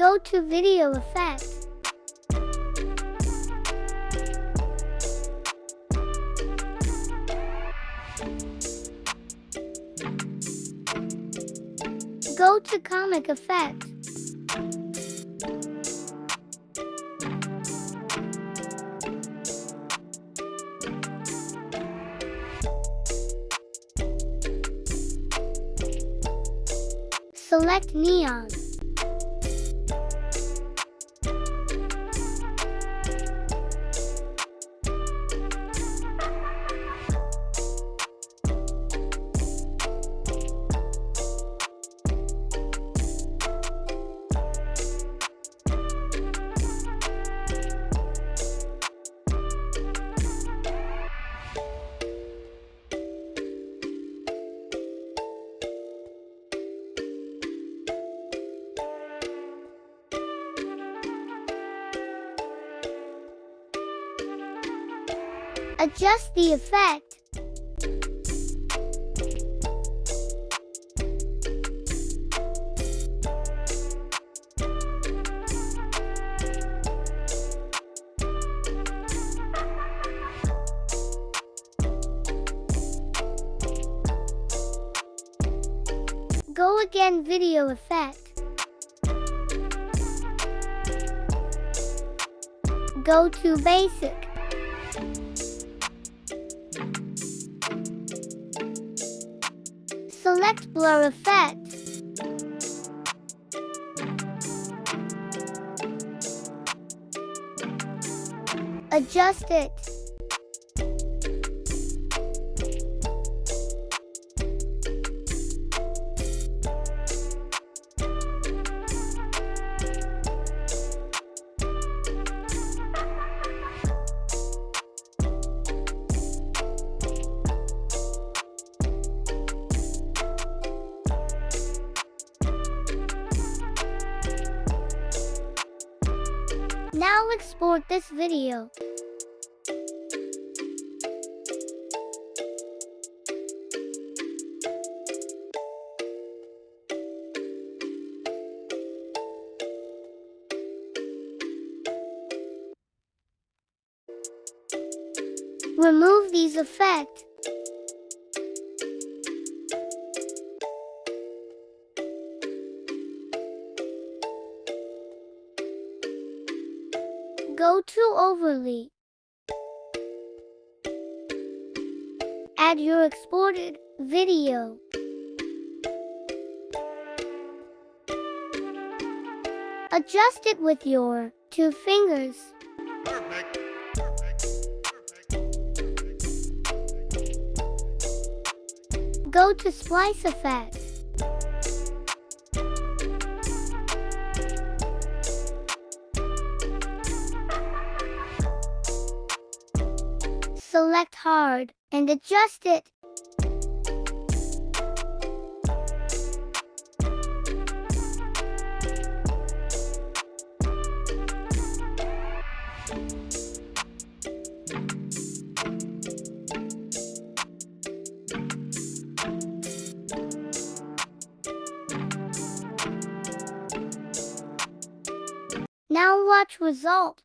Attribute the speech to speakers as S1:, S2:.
S1: Go to Video Effects. Go to Comic Effects. Select Neon. Adjust the effect. Go again, Video Effect. Go to Basic. Select Blur Effect. Adjust it. Now export this video. Remove these effects. Go to Overlay. Add your exported video. Adjust it with your 2 fingers.
S2: Perfect.
S1: Go to Splice Effect. Select Hard and adjust it. Now watch result.